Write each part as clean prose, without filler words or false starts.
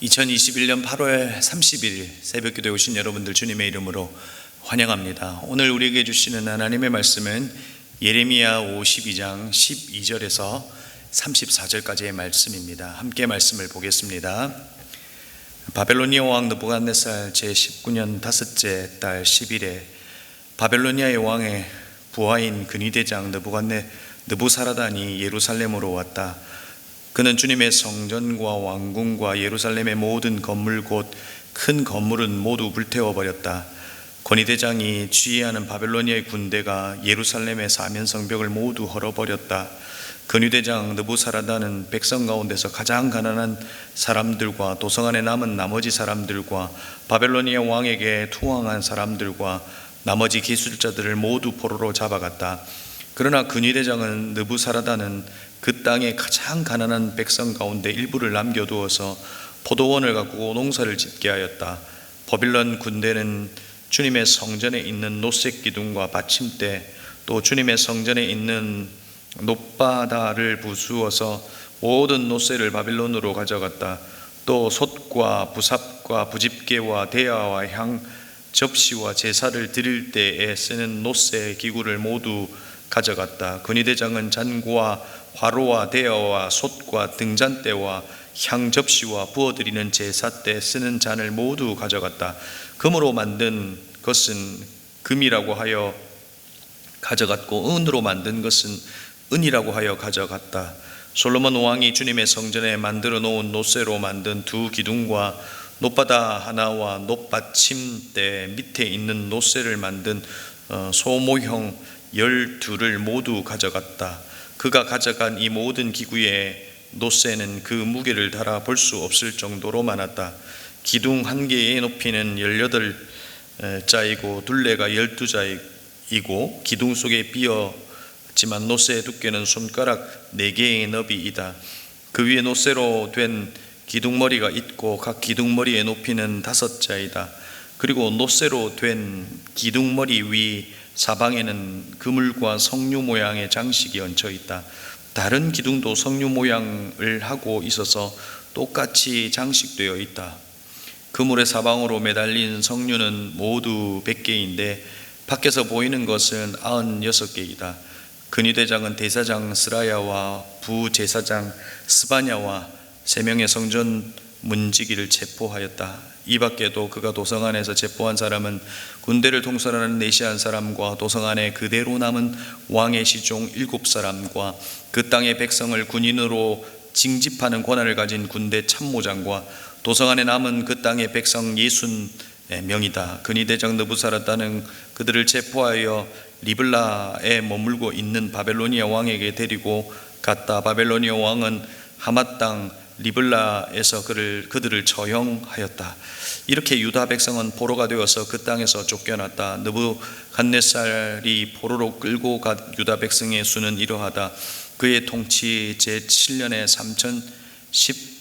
2021년 8월 30일 새벽기도에 오신 여러분들 주님의 이름으로 환영합니다. 오늘 우리에게 주시는 하나님의 말씀은 예레미야 52장 12절에서 34절까지의 말씀입니다. 함께 말씀을 보겠습니다. 바벨로니아 왕 느부갓네살 제19년 다섯째 달 10일에 바벨로니아의 왕의 부하인 근위대장 느부사라단이 예루살렘으로 왔다. 그는 주님의 성전과 왕궁과 예루살렘의 모든 건물 곧 큰 건물은 모두 불태워버렸다. 권위대장이 지휘하는 바벨로니아의 군대가 예루살렘의 사면성벽을 모두 헐어버렸다. 권위대장 느부사라단은 백성 가운데서 가장 가난한 사람들과 도성 안에 남은 나머지 사람들과 바벨로니아 왕에게 투항한 사람들과 나머지 기술자들을 모두 포로로 잡아갔다. 그러나 근위대장은 느부사라단은 그 땅의 가장 가난한 백성 가운데 일부를 남겨두어서 포도원을 가꾸고 농사를 짓게 하였다. 바빌론 군대는 주님의 성전에 있는 노색 기둥과 받침대, 또 주님의 성전에 있는 놋바다를 부수어서 모든 노새를 바빌론으로 가져갔다. 또 솥과 부삽과 부집게와 대야와 향 접시와 제사를 드릴 때에 쓰는 노새 기구를 모두 가져갔다. 근위대장은 잔고와 화로와 대야와 솥과 등잔대와 향 접시와 부어드리는 제사 때 쓰는 잔을 모두 가져갔다. 금으로 만든 것은 금이라고 하여 가져갔고 은으로 만든 것은 은이라고 하여 가져갔다. 솔로몬 왕이 주님의 성전에 만들어 놓은 노새로 만든 두 기둥과 놋바다 하나와 놋받침대 밑에 있는 노새를 만든 소모형 12를 모두 가져갔다. 그가 가져간 이 모든 기구의 노새는 그 무게를 달아 볼 수 없을 정도로 많았다. 기둥 한 개의 높이는 18자이고 둘레가 12자이고 기둥 속에 비었지만 노새의 두께는 손가락 4개의 너비이다. 그 위에 노새로 된 기둥머리가 있고 각 기둥머리의 높이는 5자이다. 그리고 노새로 된 기둥머리 위 사방에는 그물과 석류 모양의 장식이 얹혀 있다. 다른 기둥도 석류 모양을 하고 있어서 똑같이 장식되어 있다. 그물의 사방으로 매달린 석류는 모두 100개인데 밖에서 보이는 것은 96개이다. 근위대장은 대사장 스라야와 부제사장 스바냐와 3명의 성전 문지기를 체포하였다. 이 밖에도 그가 도성 안에서 체포한 사람은 군대를 통솔하는 내시한 사람과 도성 안에 그대로 남은 왕의 시종 7사람과 그 땅의 백성을 군인으로 징집하는 권한을 가진 군대 참모장과 도성 안에 남은 그 땅의 백성 60명이다. 근위대장 느부사라단은 그들을 체포하여 리블라에 머물고 있는 바벨로니아 왕에게 데리고 갔다. 바벨로니아 왕은 하맛 땅 리블라에서 그들을 처형하였다. 이렇게 유다 백성은 포로가 되어서 그 땅에서 쫓겨났다. 느부갓네살이 포로로 끌고 간 유다 백성의 수는 이러하다. 그의 통치 제7년에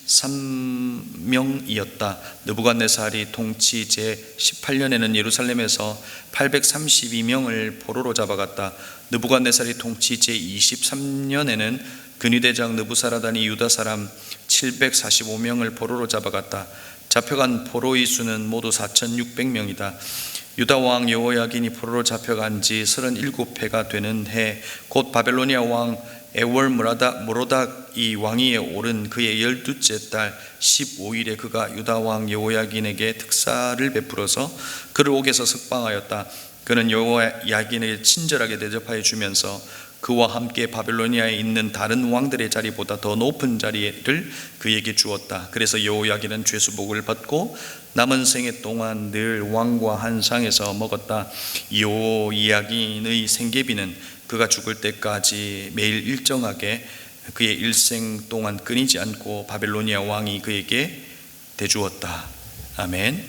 3013명이었다. 느부갓네살이 통치 제18년에는 예루살렘에서 832명을 포로로 잡아갔다. 느부갓네살이 통치 제23년에는 근위대장 느부사라단이 유다 사람 745명을 포로로 잡아갔다. 잡혀간 포로의 수는 모두 4600명이다. 유다 왕 여호야긴이 포로로 잡혀간 지 37해가 되는 해 곧 바벨로니아 왕 에월므로닥이 왕위에 오른 그의 12째 달 15일에 그가 유다 왕 여호야긴에게 특사를 베풀어서 그를 옥에서 석방하였다. 그는 여호야긴에게 친절하게 대접하여 주면서 그와 함께 바벨로니아에 있는 다른 왕들의 자리보다 더 높은 자리를 그에게 주었다. 그래서 여호야긴은 죄수복을 받고 남은 생애 동안 늘 왕과 한 상에서 먹었다. 여호야긴의 생계비는 그가 죽을 때까지 매일 일정하게 그의 일생 동안 끊이지 않고 바벨로니아 왕이 그에게 대주었다. 아멘.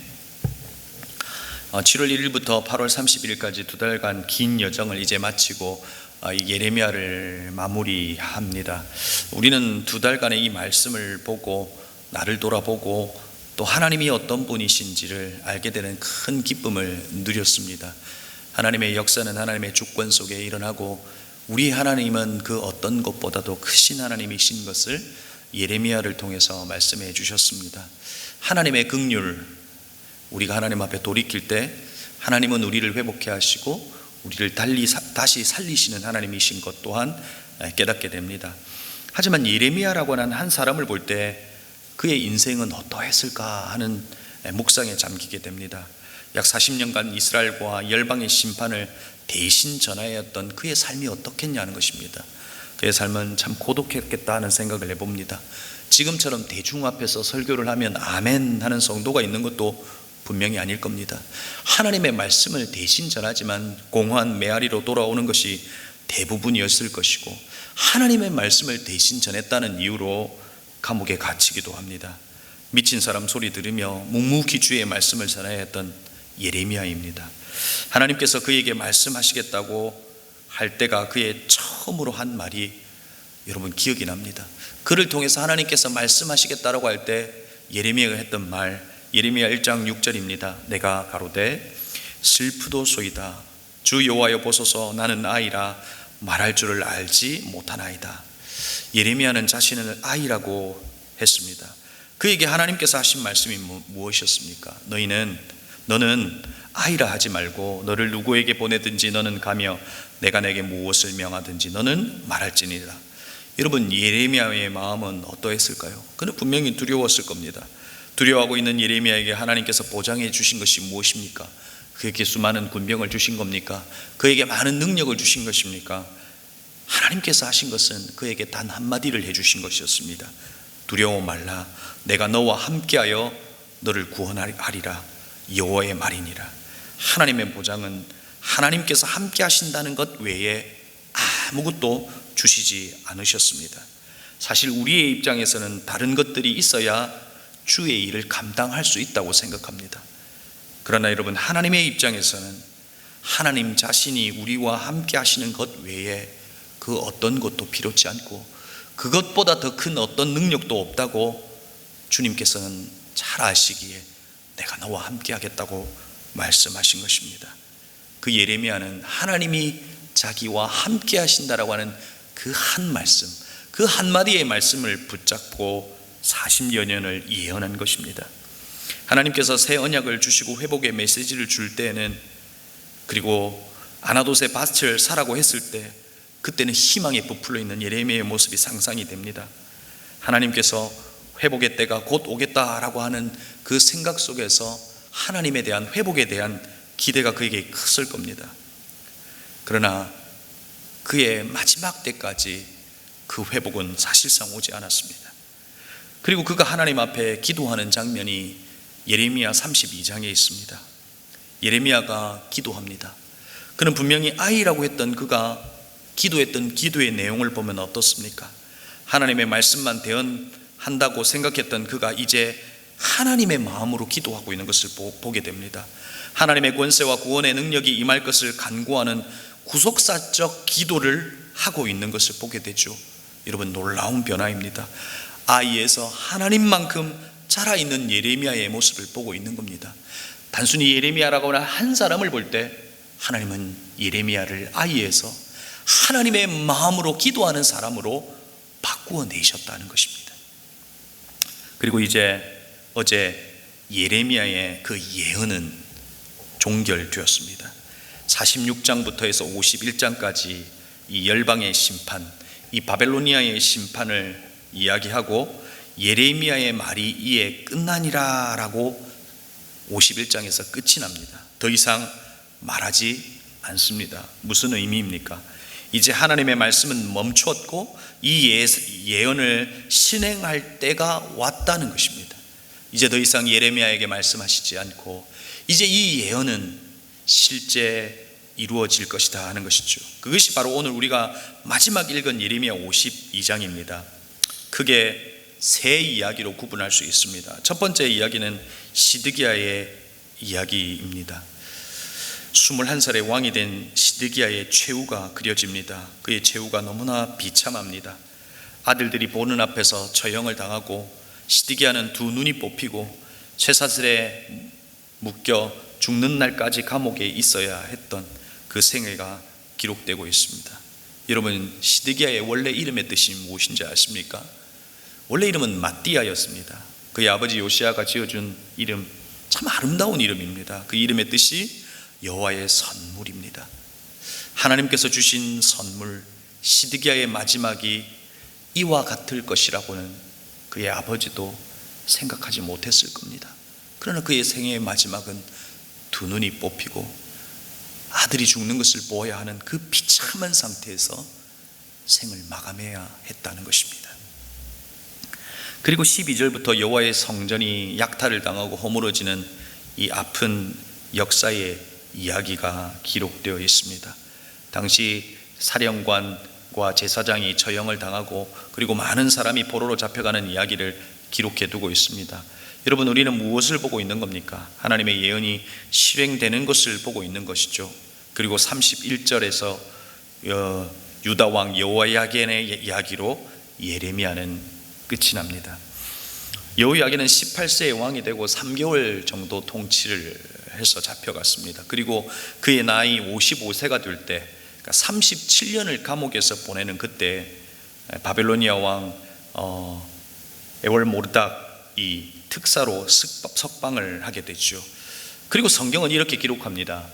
7월 1일부터 8월 30일까지 2달간 긴 여정을 이제 마치고 예레미야를 마무리합니다. 우리는 2달간의 이 말씀을 보고 나를 돌아보고 또 하나님이 어떤 분이신지를 알게 되는 큰 기쁨을 누렸습니다. 하나님의 역사는 하나님의 주권 속에 일어나고 우리 하나님은 그 어떤 것보다도 크신 하나님이신 것을 예레미야를 통해서 말씀해 주셨습니다. 하나님의 긍휼, 우리가 하나님 앞에 돌이킬 때 하나님은 우리를 회복해 하시고 우리를 다시 살리시는 하나님이신 것 또한 깨닫게 됩니다. 하지만 예레미야라고 하는 한 사람을 볼 때 그의 인생은 어떠했을까 하는 묵상에 잠기게 됩니다. 약 40년간 이스라엘과 열방의 심판을 대신 전하였던 그의 삶이 어떻겠냐는 것입니다. 그의 삶은 참 고독했겠다 하는 생각을 해봅니다. 지금처럼 대중 앞에서 설교를 하면 아멘 하는 성도가 있는 것도 분명히 아닐 겁니다. 하나님의 말씀을 대신 전하지만 공허한 메아리로 돌아오는 것이 대부분이었을 것이고, 하나님의 말씀을 대신 전했다는 이유로 감옥에 갇히기도 합니다. 미친 사람 소리 들으며 묵묵히 주의 말씀을 전해야 했던 예레미야입니다. 하나님께서 그에게 말씀하시겠다고 할 때가 그의 처음으로 한 말이 여러분 기억이 납니다. 그를 통해서 하나님께서 말씀하시겠다라고 할 때 예레미야가 했던 말, 예레미야 1장 6절입니다. 내가 가로되 슬프도소이다. 주 여호와여 보소서 나는 아이라 말할 줄을 알지 못하나이다. 예레미야는 자신을 아이라고 했습니다. 그에게 하나님께서 하신 말씀이 무엇이었습니까? 너는 아이라 하지 말고 너를 누구에게 보내든지 너는 가며 내가 내게 무엇을 명하든지 너는 말할지니라. 여러분, 예레미야의 마음은 어떠했을까요? 그는 분명히 두려웠을 겁니다. 두려워하고 있는 예레미야에게 하나님께서 보장해 주신 것이 무엇입니까? 그에게 수많은 군병을 주신 겁니까? 그에게 많은 능력을 주신 것입니까? 하나님께서 하신 것은 그에게 단 한마디를 해주신 것이었습니다. 두려워 말라. 내가 너와 함께하여 너를 구원하리라. 여호와의 말이니라. 하나님의 보장은 하나님께서 함께 하신다는 것 외에 아무것도 주시지 않으셨습니다. 사실 우리의 입장에서는 다른 것들이 있어야 주의 일을 감당할 수 있다고 생각합니다. 그러나 여러분, 하나님의 입장에서는 하나님 자신이 우리와 함께 하시는 것 외에 그 어떤 것도 필요치 않고 그것보다 더 큰 어떤 능력도 없다고 주님께서는 잘 아시기에 내가 너와 함께 하겠다고 말씀하신 것입니다. 그 예레미야는 하나님이 자기와 함께 하신다라고 하는 그 한 말씀, 그 한마디의 말씀을 붙잡고 40여 년을 예언한 것입니다. 하나님께서 새 언약을 주시고 회복의 메시지를 줄 때에는, 그리고 아나돗의 밭을 사라고 했을 때 그때는 희망에 부풀어 있는 예레미야의 모습이 상상이 됩니다. 하나님께서 회복의 때가 곧 오겠다라고 하는 그 생각 속에서 하나님에 대한 회복에 대한 기대가 그에게 컸을 겁니다. 그러나 그의 마지막 때까지 그 회복은 사실상 오지 않았습니다. 그리고 그가 하나님 앞에 기도하는 장면이 예레미야 32장에 있습니다. 예레미야가 기도합니다. 그는 분명히 아이라고 했던 그가 기도했던 기도의 내용을 보면 어떻습니까? 하나님의 말씀만 대언한다고 생각했던 그가 이제 하나님의 마음으로 기도하고 있는 것을 보게 됩니다. 하나님의 권세와 구원의 능력이 임할 것을 간구하는 구속사적 기도를 하고 있는 것을 보게 되죠. 여러분, 놀라운 변화입니다. 아이에서 하나님만큼 살아있는 예레미야의 모습을 보고 있는 겁니다. 단순히 예레미야라고 하는 한 사람을 볼 때 하나님은 예레미야를 아이에서 하나님의 마음으로 기도하는 사람으로 바꾸어 내셨다는 것입니다. 그리고 이제 어제 예레미야의 그 예언은 종결되었습니다. 46장부터 해서 51장까지 이 열방의 심판, 이 바벨로니아의 심판을 이야기하고 예레미야의 말이 이에 끝나니라 라고 51장에서 끝이 납니다. 더 이상 말하지 않습니다. 무슨 의미입니까? 이제 하나님의 말씀은 멈추었고 이 예언을 실행할 때가 왔다는 것입니다. 이제 더 이상 예레미야에게 말씀하시지 않고 이제 이 예언은 실제 이루어질 것이다 하는 것이죠. 그것이 바로 오늘 우리가 마지막 읽은 예레미야 52장입니다. 크게 세 이야기로 구분할 수 있습니다. 첫 번째 이야기는 시드기야의 이야기입니다. 21살의 왕이 된 시드기야의 최후가 그려집니다. 그의 최후가 너무나 비참합니다. 아들들이 보는 앞에서 처형을 당하고 시드기야는 두 눈이 뽑히고 쇠사슬에 묶여 죽는 날까지 감옥에 있어야 했던 그 생애가 기록되고 있습니다. 여러분, 시드기야의 원래 이름의 뜻이 무엇인지 아십니까? 원래 이름은 마띠아였습니다. 그의 아버지 요시아가 지어준 이름, 참 아름다운 이름입니다. 그 이름의 뜻이 여호와의 선물입니다. 하나님께서 주신 선물, 시드기야의 마지막이 이와 같을 것이라고는 그의 아버지도 생각하지 못했을 겁니다. 그러나 그의 생애의 마지막은 두 눈이 뽑히고 아들이 죽는 것을 보아야 하는 그 비참한 상태에서 생을 마감해야 했다는 것입니다. 그리고 12절부터 여호와의 성전이 약탈을 당하고 허물어지는 이 아픈 역사의 이야기가 기록되어 있습니다. 당시 사령관과 제사장이 처형을 당하고 그리고 많은 사람이 포로로 잡혀가는 이야기를 기록해 두고 있습니다. 여러분, 우리는 무엇을 보고 있는 겁니까? 하나님의 예언이 실행되는 것을 보고 있는 것이죠. 그리고 31절에서 유다 왕 여호야긴의 이야기로 예레미야는 끝이 납니다. 여호야긴은 18세의 왕이 되고 3개월 정도 통치를 해서 잡혀갔습니다. 그리고 그의 나이 55세가 될 때, 그러니까 37년을 감옥에서 보내는 그때 바벨로니아 왕 에월모르닥이 특사로 석방을 하게 되죠. 그리고 성경은 이렇게 기록합니다.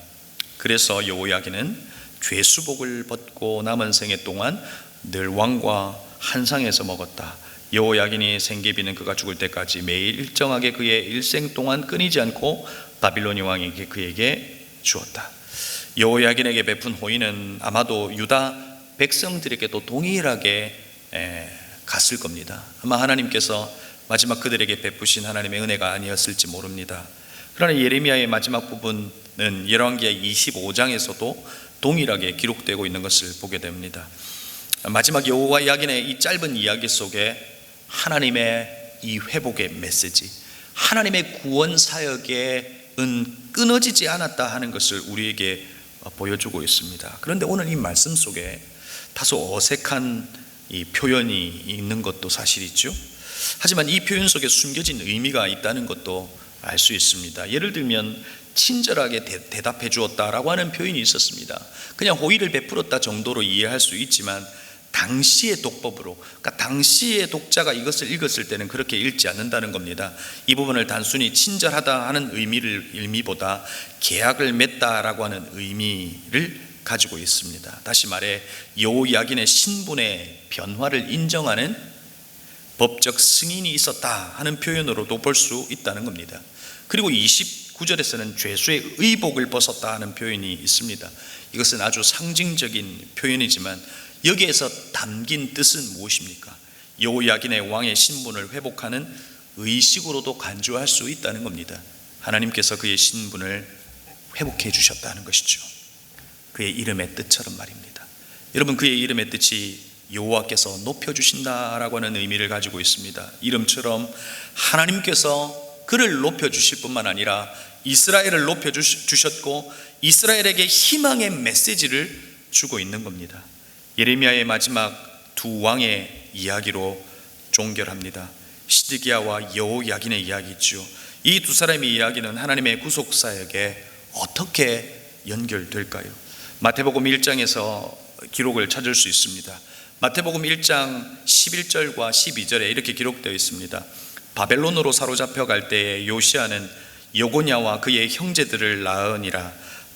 그래서 여호야긴은 죄수복을 벗고 남은 생애 동안 늘 왕과 한상에서 먹었다. 여호야긴이 생계비는 그가 죽을 때까지 매일 일정하게 그의 일생 동안 끊이지 않고 바빌로니 왕에게 그에게 주었다. 여호야긴에게 베푼 호의는 아마도 유다 백성들에게도 동일하게 갔을 겁니다. 아마 하나님께서 마지막 그들에게 베푸신 하나님의 은혜가 아니었을지 모릅니다. 그러나 예레미야의 마지막 부분은 열왕기하 25장에서도 동일하게 기록되고 있는 것을 보게 됩니다. 마지막 여호야긴의 이 짧은 이야기 속에 하나님의 이 회복의 메시지, 하나님의 구원 사역은 끊어지지 않았다 하는 것을 우리에게 보여주고 있습니다. 그런데 오늘 이 말씀 속에 다소 어색한 이 표현이 있는 것도 사실이죠. 하지만 이 표현 속에 숨겨진 의미가 있다는 것도 알 수 있습니다. 예를 들면 친절하게 대답해 주었다라고 하는 표현이 있었습니다. 그냥 호의를 베풀었다 정도로 이해할 수 있지만 당시의 독법으로, 그러니까 당시의 독자가 이것을 읽었을 때는 그렇게 읽지 않는다는 겁니다. 이 부분을 단순히 친절하다 하는 의미보다 계약을 맺다라고 하는 의미를 가지고 있습니다. 다시 말해 여호야긴의 신분의 변화를 인정하는 법적 승인이 있었다 하는 표현으로도 볼 수 있다는 겁니다. 그리고 29절에서는 죄수의 의복을 벗었다 하는 표현이 있습니다. 이것은 아주 상징적인 표현이지만 여기에서 담긴 뜻은 무엇입니까? 여호야긴의 왕의 신분을 회복하는 의식으로도 간주할 수 있다는 겁니다. 하나님께서 그의 신분을 회복해 주셨다는 것이죠. 그의 이름의 뜻처럼 말입니다. 여러분, 그의 이름의 뜻이 여호와께서 높여주신다라고 하는 의미를 가지고 있습니다. 이름처럼 하나님께서 그를 높여주실 뿐만 아니라 이스라엘을 높여주셨고 이스라엘에게 희망의 메시지를 주고 있는 겁니다. 예레미야의 마지막 두 왕의 이야기로 종결합니다. 시드기야와 여호야긴의 이야기죠. 이 두 사람의 이야기는 하나님의 구속사역에 어떻게 연결될까요? 마태복음 1장에서 기록을 찾을 수 있습니다. 마태복음 1장 11절과 12절에 이렇게 기록되어 있습니다. 바벨론으로 사로잡혀 갈 때에 요시아는 여고냐와 그의 형제들을 낳으니라.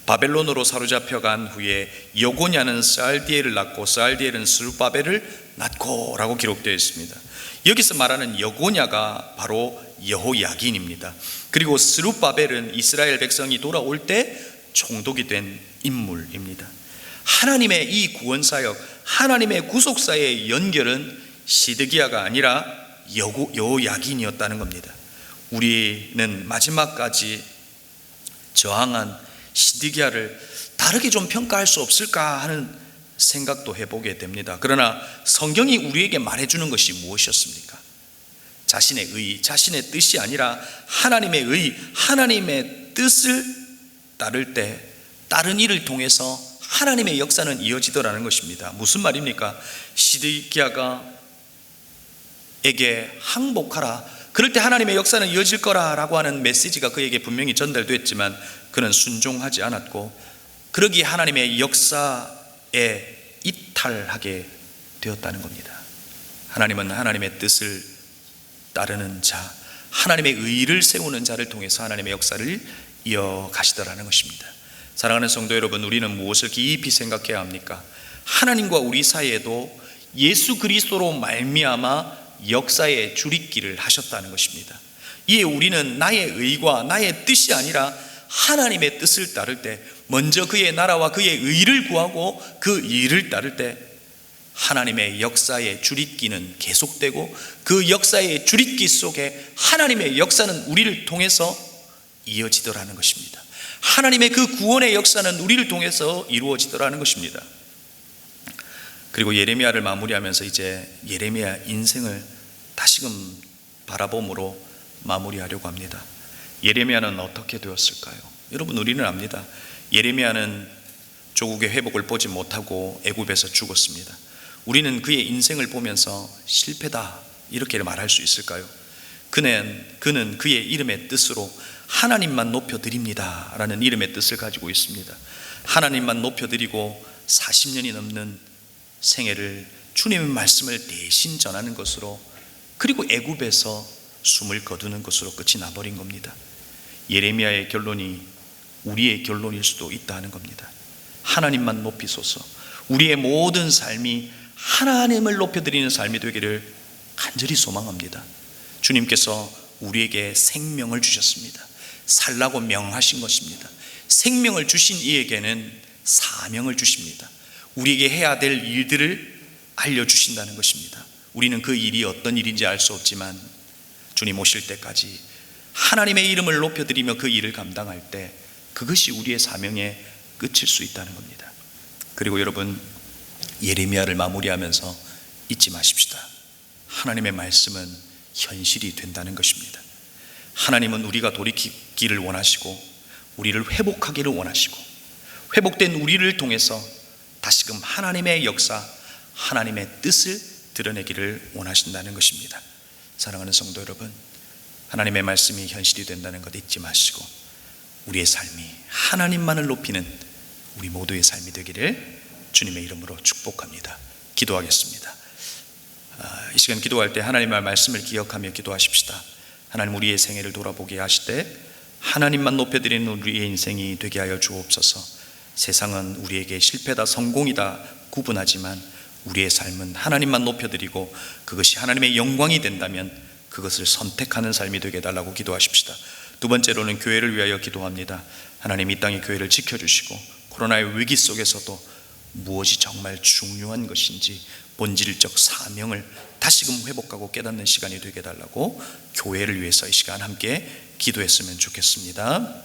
바벨론으로 사로잡혀 간 후에 여고냐는 스알디엘을 낳고 스알디엘은 스룹바벨을 낳고 라고 기록되어 있습니다. 여기서 말하는 여고냐가 바로 여호야긴입니다. 그리고 스룹바벨은 이스라엘 백성이 돌아올 때 총독이 된 인물입니다. 하나님의 이 구원사역, 하나님의 구속사의 연결은 시드기야가 아니라 여호야긴이었다는 겁니다. 우리는 마지막까지 저항한 시드기야를 다르게 좀 평가할 수 없을까 하는 생각도 해보게 됩니다. 그러나 성경이 우리에게 말해주는 것이 무엇이었습니까? 자신의 의, 자신의 뜻이 아니라 하나님의 의, 하나님의 뜻을 따를 때 다른 일을 통해서 하나님의 역사는 이어지더라는 것입니다. 무슨 말입니까? 시드기야가 에게 항복하라, 그럴 때 하나님의 역사는 이어질 거라라고 하는 메시지가 그에게 분명히 전달됐지만 그는 순종하지 않았고 그러기에 하나님의 역사에 이탈하게 되었다는 겁니다. 하나님은 하나님의 뜻을 따르는 자, 하나님의 의를 세우는 자를 통해서 하나님의 역사를 이어가시더라는 것입니다. 사랑하는 성도 여러분, 우리는 무엇을 깊이 생각해야 합니까? 하나님과 우리 사이에도 예수 그리스도로 말미암아 역사의 주립기를 하셨다는 것입니다. 이에 우리는 나의 의와 나의 뜻이 아니라 하나님의 뜻을 따를 때, 먼저 그의 나라와 그의 의를 구하고 그 일을 따를 때 하나님의 역사의 주립기는 계속되고, 그 역사의 주립기 속에 하나님의 역사는 우리를 통해서 이어지더라는 것입니다. 하나님의 그 구원의 역사는 우리를 통해서 이루어지더라는 것입니다. 그리고 예레미야를 마무리하면서 이제 예레미야 인생을 다시금 바라봄으로 마무리하려고 합니다. 예레미야는 어떻게 되었을까요? 여러분, 우리는 압니다. 예레미야는 조국의 회복을 보지 못하고 애굽에서 죽었습니다. 우리는 그의 인생을 보면서 실패다 이렇게 말할 수 있을까요? 그는 그의 이름의 뜻으로 하나님만 높여드립니다 라는 이름의 뜻을 가지고 있습니다. 하나님만 높여드리고 40년이 넘는 생애를 주님의 말씀을 대신 전하는 것으로, 그리고 애굽에서 숨을 거두는 것으로 끝이 나버린 겁니다. 예레미야의 결론이 우리의 결론일 수도 있다 하는 겁니다. 하나님만 높이소서. 우리의 모든 삶이 하나님을 높여드리는 삶이 되기를 간절히 소망합니다. 주님께서 우리에게 생명을 주셨습니다. 살라고 명하신 것입니다. 생명을 주신 이에게는 사명을 주십니다. 우리에게 해야 될 일들을 알려주신다는 것입니다. 우리는 그 일이 어떤 일인지 알 수 없지만 주님 오실 때까지 하나님의 이름을 높여드리며 그 일을 감당할 때 그것이 우리의 사명의 끝일 수 있다는 겁니다. 그리고 여러분, 예레미야를 마무리하면서 잊지 마십시다. 하나님의 말씀은 현실이 된다는 것입니다. 하나님은 우리가 돌이키기를 원하시고 우리를 회복하기를 원하시고, 회복된 우리를 통해서 다시금 하나님의 역사, 하나님의 뜻을 드러내기를 원하신다는 것입니다. 사랑하는 성도 여러분, 하나님의 말씀이 현실이 된다는 것 잊지 마시고 우리의 삶이 하나님만을 높이는 우리 모두의 삶이 되기를 주님의 이름으로 축복합니다. 기도하겠습니다. 이 시간 기도할 때 하나님의 말씀을 기억하며 기도하십시다. 하나님, 우리의 생애를 돌아보게 하실 때 하나님만 높여드리는 우리의 인생이 되게 하여 주옵소서. 세상은 우리에게 실패다 성공이다 구분하지만 우리의 삶은 하나님만 높여드리고 그것이 하나님의 영광이 된다면 그것을 선택하는 삶이 되게 해달라고 기도하십시다. 두 번째로는 교회를 위하여 기도합니다. 하나님, 이 땅의 교회를 지켜주시고 코로나의 위기 속에서도 무엇이 정말 중요한 것인지 본질적 사명을 다시금 회복하고 깨닫는 시간이 되게 해달라고 교회를 위해서 이 시간 함께 기도했으면 좋겠습니다.